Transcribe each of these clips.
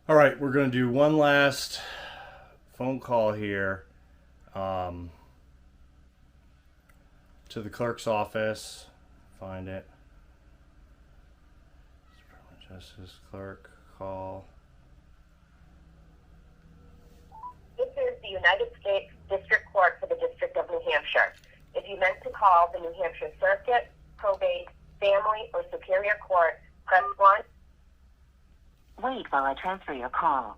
All right, we're going to do one last phone call here um, to the clerk's office. Find it. Justice clerk call. This is the United States District Court for the District of New Hampshire. If you meant to call the New Hampshire Circuit, Probate, Family, or Superior Court, press 1. Wait while I transfer your call.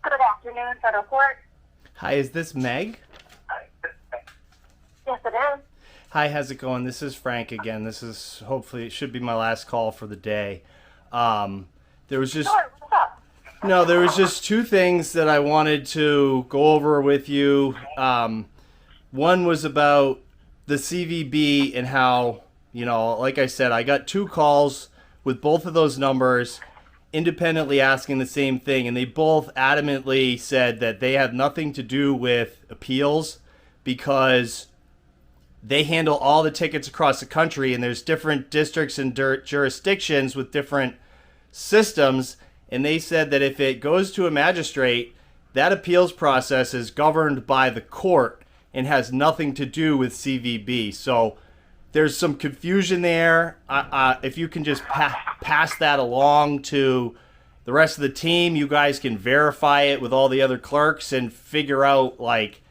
Good afternoon, Federal Court. Hi, is this Meg? Yes, it is. Hi, how's it going? This is Frank again. This is hopefully it should be my last call for the day. There was just Sure, what's up? no, there was just two things that I wanted to go over with you. One was about the CVB and how, like I said, I got two calls with both of those numbers independently asking the same thing, and they both adamantly said that they have nothing to do with appeals because they handle all the tickets across the country, and there's different districts and jurisdictions with different systems, and they said that if it goes to a magistrate, that appeals process is governed by the court and has nothing to do with CVB. So there's some confusion there. If you can just pass that along to the rest of the team, you guys can verify it with all the other clerks and figure out like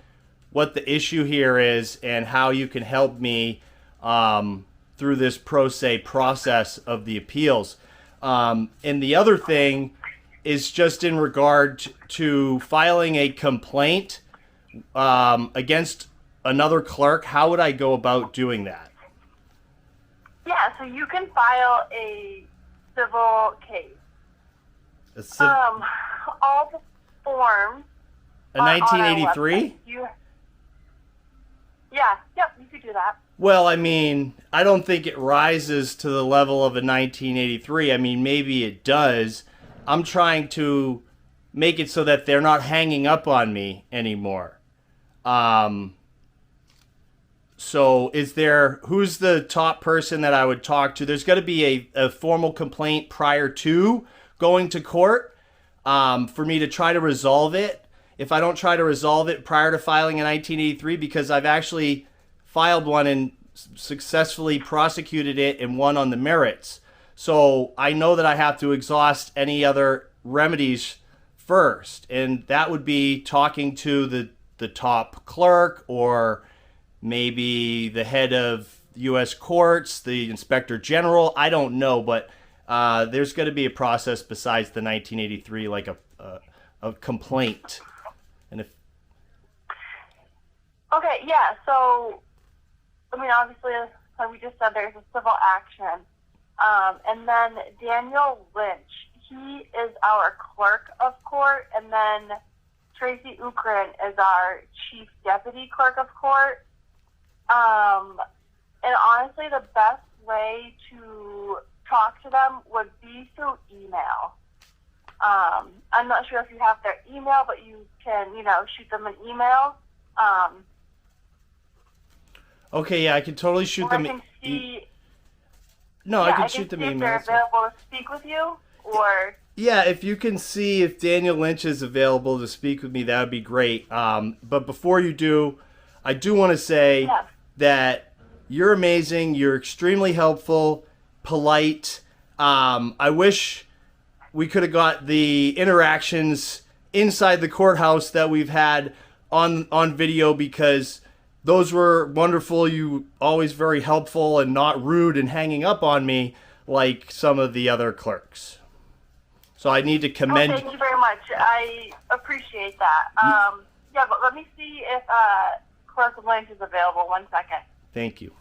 what the issue here is and how you can help me through this pro se process of the appeals. And the other thing is just in regard to filing a complaint against another clerk. How would I go about doing that? Yeah, so you can file a civil case. All the forms. A 1983? Yep, you could do that. Well, I mean, I don't think it rises to the level of a 1983. I mean, maybe it does. I'm trying to make it so that they're not hanging up on me anymore. So who's the top person that I would talk to? There's got to be a formal complaint prior to going to court for me to try to resolve it. If I don't try to resolve it prior to filing a 1983, because I've actually filed one and successfully prosecuted it and won on the merits. So I know that I have to exhaust any other remedies first. And that would be talking to the top clerk or maybe the head of U.S. courts, the inspector general. I don't know, but there's got to be a process besides the 1983, like a complaint. And if Okay, yeah, so, I mean, obviously, like we just said, there's a civil action. And then Daniel Lynch, he is our clerk of court, and then Tracy Ukrin is our chief deputy clerk of court. And honestly, the best way to talk to them would be through email. I'm not sure if you have their email, but you can, shoot them an email. Okay, yeah, I can totally shoot them. I can see. I can shoot them emails. If emails. they're available to speak with you, or Yeah, if you can see if Daniel Lynch is available to speak with me, that would be great. But before you do, I do want to say that you're amazing. You're extremely helpful, polite. I wish we could have got the interactions inside the courthouse that we've had on video, because those were wonderful. You always very helpful and not rude and hanging up on me like some of the other clerks. So I need to commend. Thank you very much. I appreciate that. Yeah, but let me see if Clerk Lynch is available. 1 second. Thank you.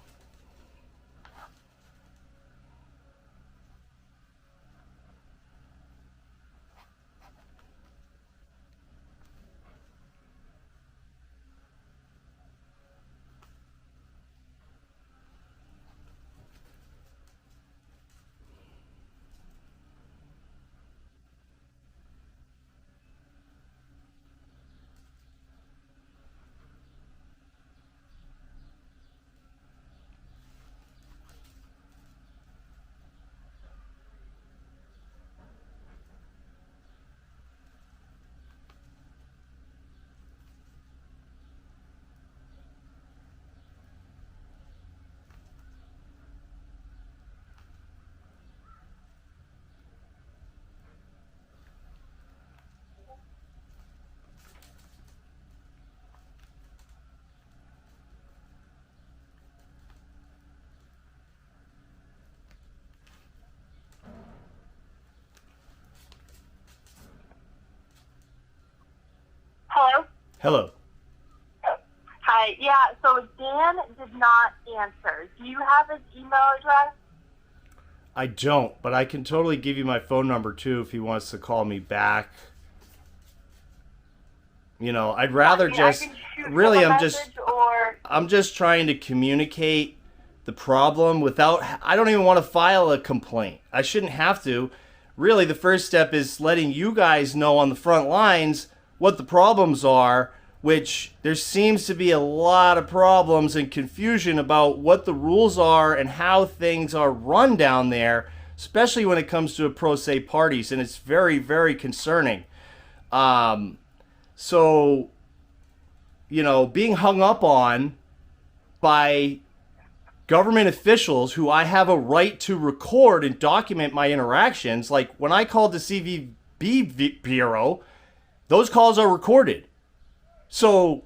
Hello. Hi. Yeah, so Dan did not answer. Do you have his email address? I don't, but I can totally give you my phone number too if he wants to call me back. You know, I'd rather I just can shoot really him a I'm just message or I'm just trying to communicate the problem without I don't even want to file a complaint. I shouldn't have to. Really the first step is letting you guys know on the front lines what the problems are, which there seems to be a lot of problems and confusion about what the rules are and how things are run down there, especially when it comes to pro se parties, and it's very, very concerning. So, you know, being hung up on by government officials who I have a right to record and document my interactions, like when I called the CVB Bureau, those calls are recorded. So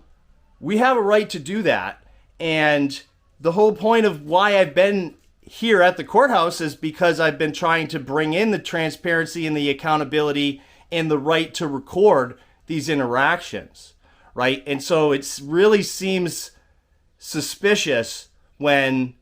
we have a right to do that. And the whole point of why I've been here at the courthouse is because I've been trying to bring in the transparency and the accountability and the right to record these interactions, right? And so it really seems suspicious when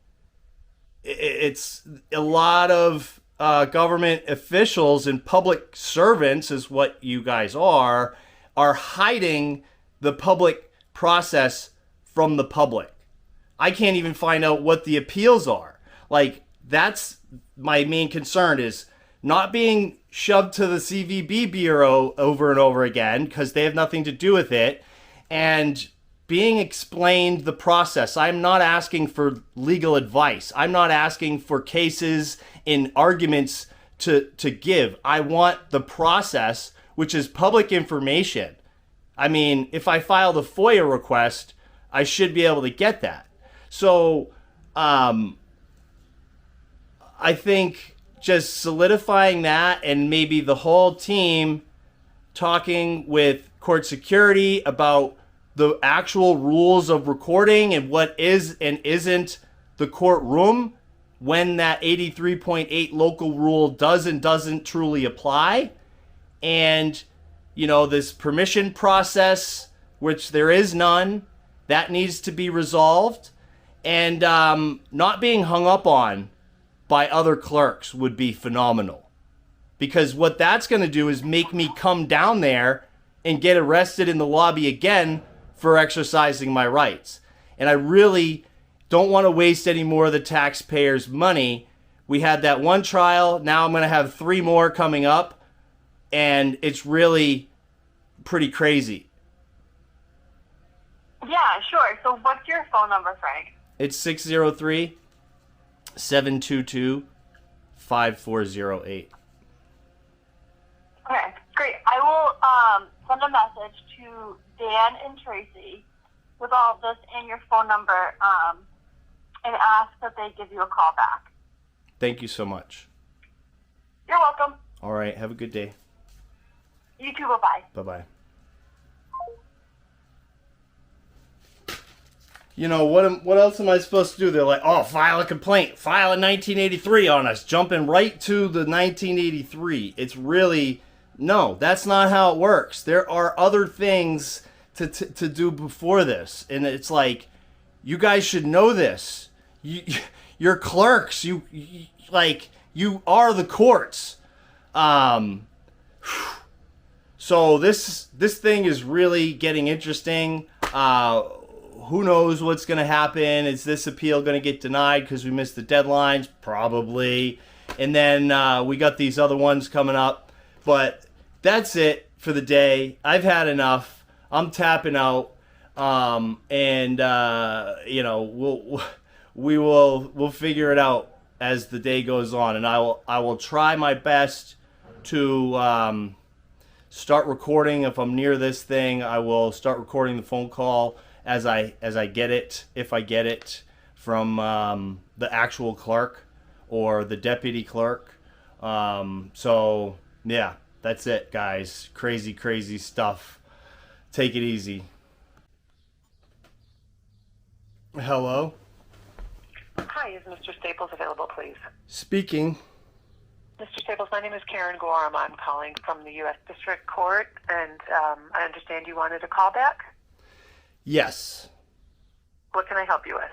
it's a lot of government officials and public servants, is what you guys are hiding the public process from the public. I can't even find out what the appeals are. Like, that's my main concern, is not being shoved to the CVB Bureau over and over again because they have nothing to do with it, and being explained the process. I'm not asking for legal advice. I'm not asking for cases and arguments to give. I want the process, which is public information. I mean, if I filed a FOIA request, I should be able to get that. So, I think just solidifying that, and maybe the whole team talking with court security about the actual rules of recording and what is and isn't the courtroom when that 83.8 local rule does and doesn't truly apply. And, you know, this permission process, which there is none, that needs to be resolved. And not being hung up on by other clerks would be phenomenal. Because what that's going to do is make me come down there and get arrested in the lobby again for exercising my rights. And I really don't want to waste any more of the taxpayers' money. We had that one trial. Now I'm going to have 3 more coming up. And it's really pretty crazy. yeah, sure. So what's your phone number, Frank? It's 603-722-5408. Okay, great. I will send a message to Dan and Tracy with all of this and your phone number, and ask that they give you a call back. Thank you so much. You're welcome. All right, have a good day. You too. Bye-bye. Bye-bye. You know, what else am I supposed to do? They're like, oh, file a complaint. File a 1983 on us. Jumping right to the 1983. It's really, no, that's not how it works. There are other things to do before this. And it's like, you guys should know this. You're clerks. You are the courts. So this thing is really getting interesting. Who knows what's going to happen? Is this appeal going to get denied because we missed the deadlines? Probably. And then we got these other ones coming up. But that's it for the day. I've had enough. I'm tapping out. And you know, we'll figure it out as the day goes on. And I will try my best to start recording. If I'm near this thing, I will start recording the phone call as I get it, if I get it from the actual clerk or the deputy clerk. So yeah, that's it, guys. Crazy stuff. Take it easy. Hello? Hi, is Mr. Staples available, please? Speaking. Mr. Staples, my name is Karen Gorham. I'm calling from the U.S. District Court, and I understand you wanted a call back? Yes. What can I help you with?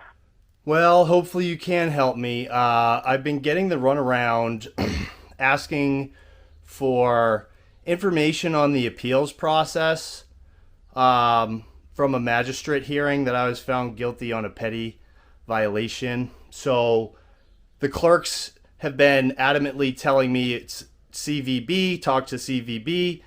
Well, hopefully you can help me. I've been getting the runaround asking for information on the appeals process from a magistrate hearing that I was found guilty on a petty violation. So the clerks have been adamantly telling me it's CVB, talk to CVB.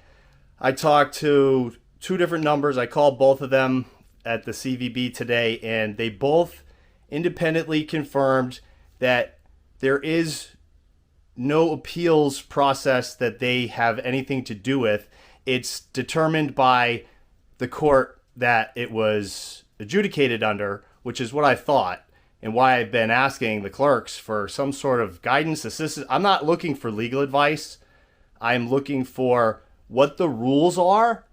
I talked to two different numbers. I called both of them at the CVB today, and they both independently confirmed that there is no appeals process that they have anything to do with. It's determined by the court that it was adjudicated under, which is what I thought, and why I've been asking the clerks for some sort of guidance, assistance. I'm not looking for legal advice. I'm looking for what the rules are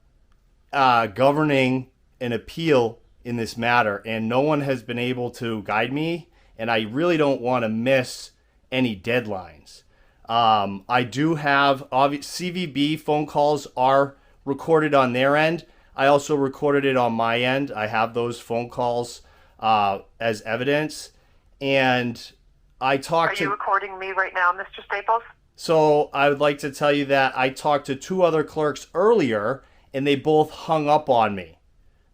governing an appeal in this matter, and no one has been able to guide me, and I really don't want to miss any deadlines. I do have CVB phone calls are recorded on their end. I also recorded it on my end. I have those phone calls as evidence, and I talked Are you recording me right now, Mr. Staples? So I would like to tell you that I talked to two other clerks earlier, and they both hung up on me.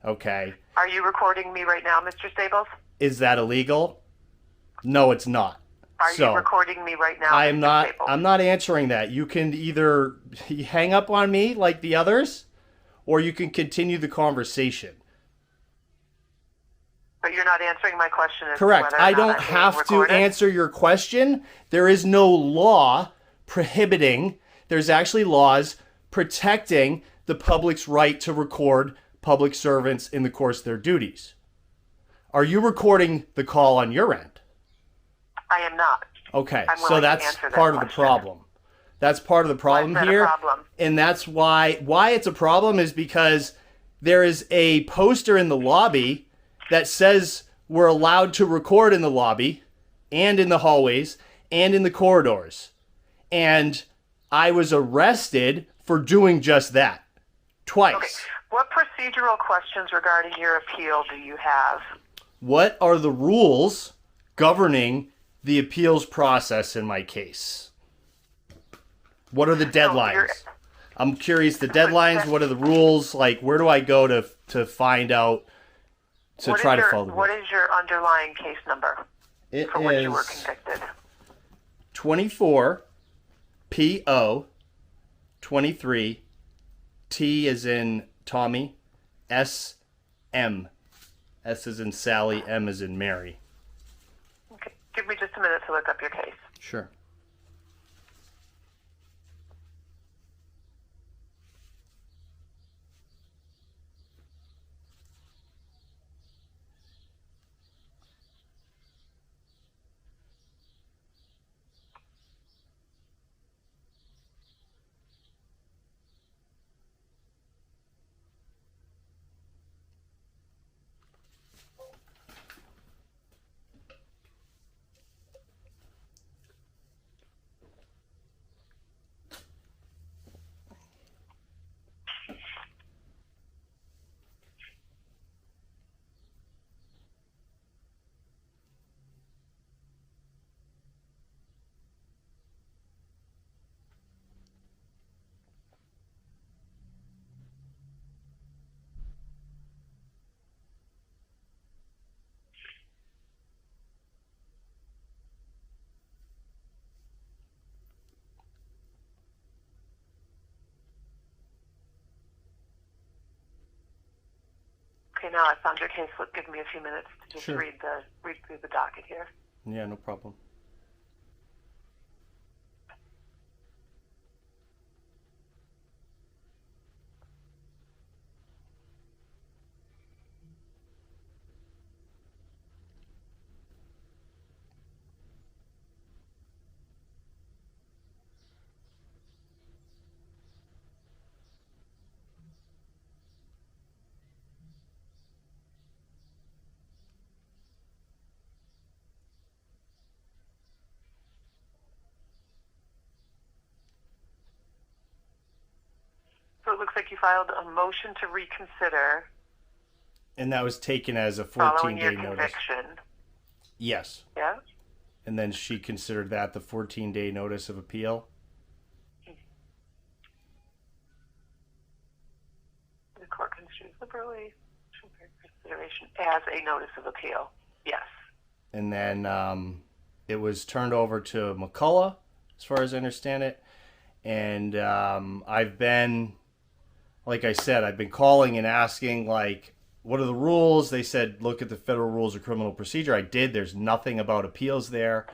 Okay. Are you recording me right now, Mr. Staples? Is that illegal? No, it's not. Are you recording me right now, I'm Mr. not. Staples? I'm not answering that. You can either hang up on me like the others, or you can continue the conversation. But you're not answering my question as to Correct. whether or I not don't I'm being have to recorded? answer your question. There is no law prohibiting. There's actually laws protecting the public's right to record public servants in the course of their duties. Are you recording the call on your end? I am not. Okay, I'm so willing to that's answer that part of the question. problem. That's part of the problem Why is that here. a problem? And that's why it's a problem is because there is a poster in the lobby that says we're allowed to record in the lobby and in the hallways and in the corridors. And I was arrested for doing just that twice. Okay. What procedural questions regarding your appeal do you have? What are the rules governing the appeals process in my case? What are the deadlines? I'm curious, the deadlines, what are the rules? Like, where do I go to find out, to try to follow the rules? What is your underlying case number It for which you were is convicted? 24 PO 23 T as in Tommy, S M. S as in Sally, M as in Mary. Okay. Give me just a minute to look up your case. Sure. Okay, now I found your case. Give me a few minutes to just Sure. read through the docket here. Yeah, no problem. So it looks like you filed a motion to reconsider And that was taken as a following your 14-day notice. conviction. Yes. Yeah? And then she considered that the 14-day notice of appeal. The court construes liberally consideration as a notice of appeal. Yes. And then it was turned over to McCullough, as far as I understand it. And I've been, like I said, I've been calling and asking, like, what are the rules? They said, look at the federal rules of criminal procedure. I did. There's nothing about appeals there.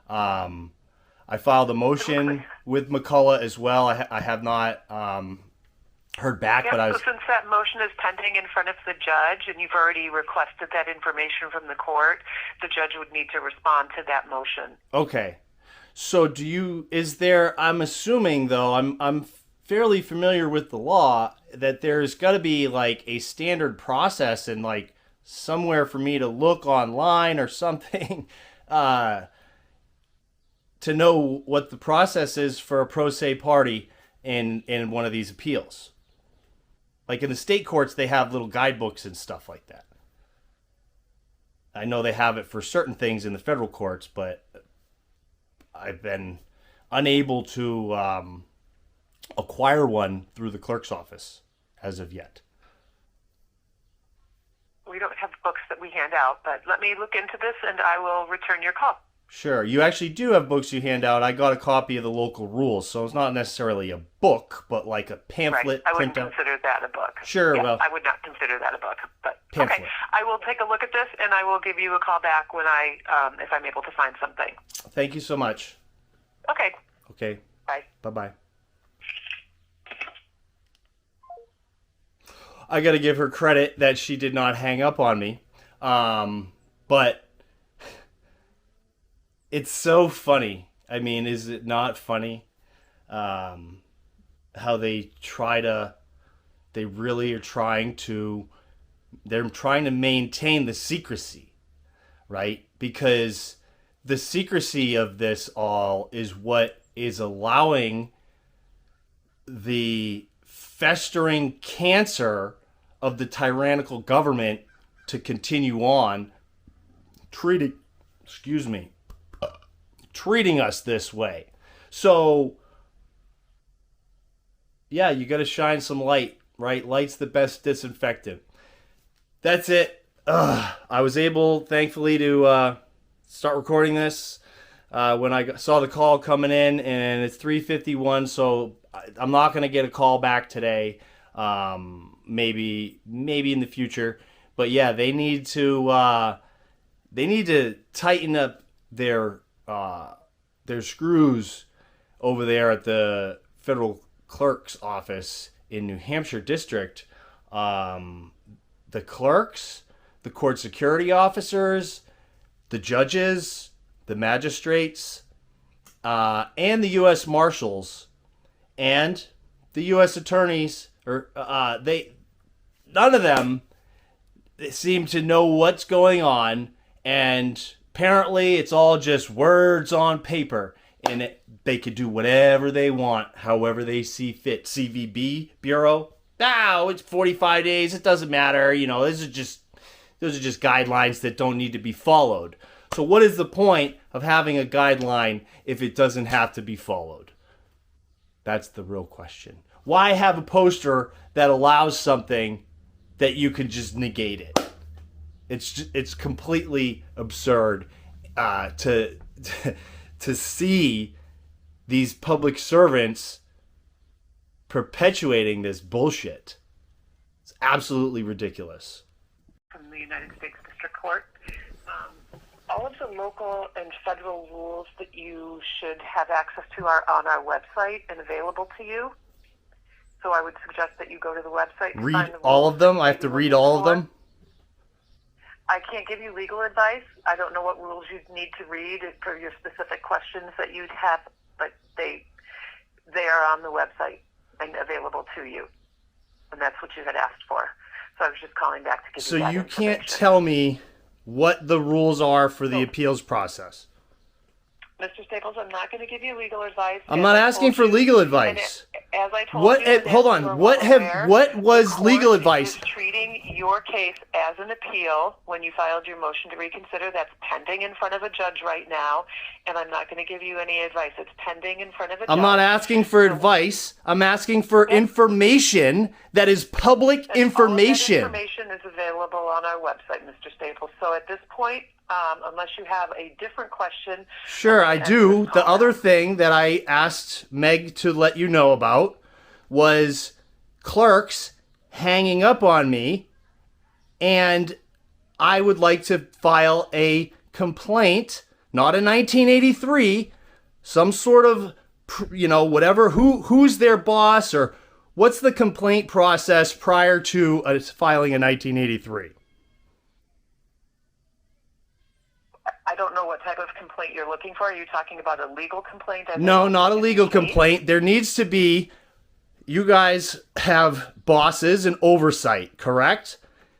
I filed a motion with McCullough as well. I have not heard back, but I was... So since that motion is pending in front of the judge and you've already requested that information from the court, the judge would need to respond to that motion. Okay. So I'm assuming, though, I'm fairly familiar with the law, that there's got to be like a standard process and like somewhere for me to look online or something to know what the process is for a pro se party in one of these appeals. Like in the state courts, they have little guidebooks and stuff like that. I know they have it for certain things in the federal courts, but I've been unable to acquire one through the clerk's office as of yet. We don't have books that we hand out, but let me look into this and I will return your call. Sure. You actually do have books you hand out. I got a copy of the local rules, so it's not necessarily a book, but like a pamphlet. Right. I wouldn't printout. consider that a book. Sure, Yeah, well... I would not consider that a book, but Pamphlet. Okay. I will take a look at this and I will give you a call back when if I'm able to find something. Thank you so much. Okay. Okay. Bye. Bye-bye. I got to give her credit that she did not hang up on me. But it's so funny. I mean, is it not funny? How they really are trying to maintain the secrecy, right? Because the secrecy of this all is what is allowing the festering cancer of the tyrannical government to continue on treating us this way. So, yeah, you got to shine some light, right? Light's the best disinfectant. That's it. I was able, thankfully, to start recording this when I saw the call coming in, and it's 3:51, so I'm not going to get a call back today. Maybe in the future. But yeah, they need to tighten up their screws over there at the federal clerk's office in New Hampshire district. The clerks, the court security officers, the judges, the magistrates, and the U.S. Marshals, and the U.S. attorneys, none of them seem to know what's going on, and apparently it's all just words on paper, and they could do whatever they want, however they see fit. CVB Bureau, it's 45 days, it doesn't matter, those are just guidelines that don't need to be followed. So what is the point of having a guideline if it doesn't have to be followed? That's the real question. Why have a poster that allows something that you can just negate it? It's completely absurd to see these public servants perpetuating this bullshit. It's absolutely ridiculous. From the United States District Court. All of the local and federal rules that you should have access to are on our website and available to you. So I would suggest that you go to the website. Read all of them? I have to read all of them? I can't give you legal advice. I don't know what rules you'd need to read for your specific questions that you'd have, but they are on the website and available to you. And that's what you had asked for. So I was just calling back to give you that information. So you can't tell me what the rules are for the appeals process? Mr. Staples, I'm not going to give you legal advice. I'm not asking for legal advice. As I told you, hold on. What was legal advice? Treating your case as an appeal when you filed your motion to reconsider. That's pending in front of a judge right now, and I'm not going to give you any advice. It's pending in front of a judge. I'm not asking for advice. I'm asking for information that is public information. All of that information is available on our website, Mr. Staples. So at this point, unless you have a different question. Sure, I do. The other thing that I asked Meg to let you know about was Clerk's hanging up on me, and I would like to file a complaint, not in 1983, some sort of, whatever, who's their boss, or what's the complaint process prior to filing in 1983? I don't know what type of complaint you're looking for. Are you talking about a legal complaint? No, not a legal complaint. There needs to be, you guys have bosses and oversight, correct?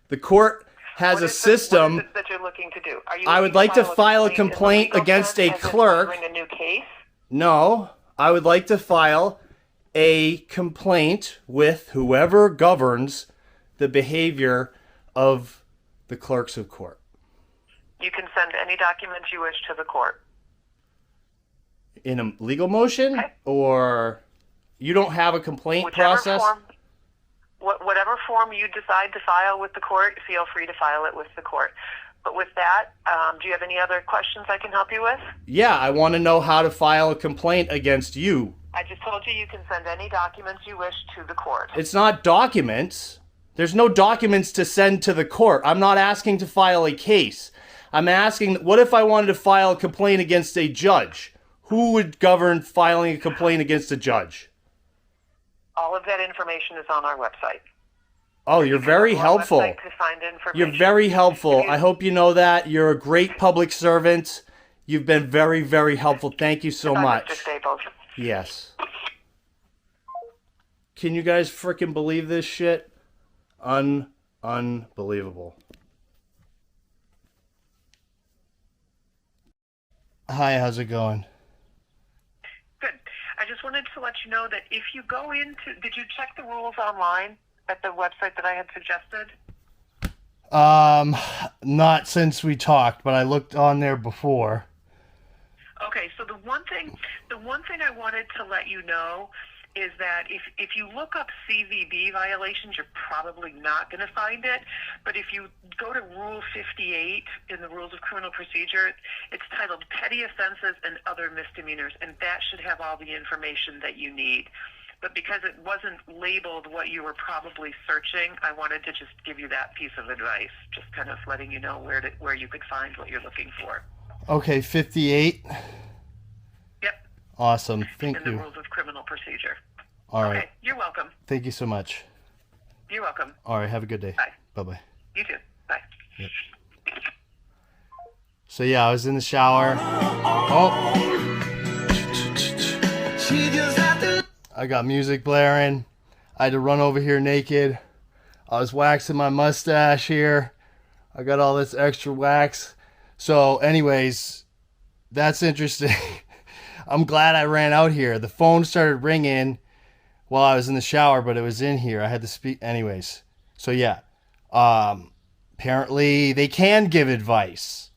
The court has a system. What is it that you're looking to do? I would like to file a complaint against a clerk. Bring a new case? No, I would like to file a complaint with whoever governs the behavior of the clerks of court. You can send any documents you wish to the court. In a legal motion? Okay. Or you don't have a complaint process? Whatever form you decide to file with the court, feel free to file it with the court. But with that, do you have any other questions I can help you with? Yeah, I want to know how to file a complaint against you. I just told you can send any documents you wish to the court. It's not documents. There's no documents to send to the court. I'm not asking to file a case. I'm asking, what if I wanted to file a complaint against a judge? Who would govern filing a complaint against a judge? All of that information is on our website. Oh, you're very helpful. To find information. You're very helpful. I hope you know that. You're a great public servant. You've been very, very helpful. Thank you so much. Mr. Staples. Yes. Can you guys freaking believe this shit? Unbelievable. Hi, how's it going? Good. I just wanted to let you know that if you go into, did you check the rules online at the website that I had suggested? Not since we talked, but I looked on there before. Okay, so the one thing I wanted to let you know is that if you look up CVB violations, you're probably not going to find it. But if you go to Rule 58 in the Rules of Criminal Procedure, it's titled Petty Offenses and Other Misdemeanors, and that should have all the information that you need. But because it wasn't labeled what you were probably searching, I wanted to just give you that piece of advice, just kind of letting you know where you could find what you're looking for. Okay, 58. Yep. Awesome. Thank you. In the Rules of Criminal Procedure. All right. Okay, you're welcome. Thank you so much. You're welcome. All right, have a good day. Bye. Bye-bye. You too. Bye. Yep. So yeah, I was in the shower. Oh. I got music blaring. I had to run over here naked. I was waxing my mustache here. I got all this extra wax. So anyways, that's interesting. I'm glad I ran out here. The phone started ringing while I was in the shower, but it was in here. I had to speak. Anyways, so yeah. Apparently they can give advice.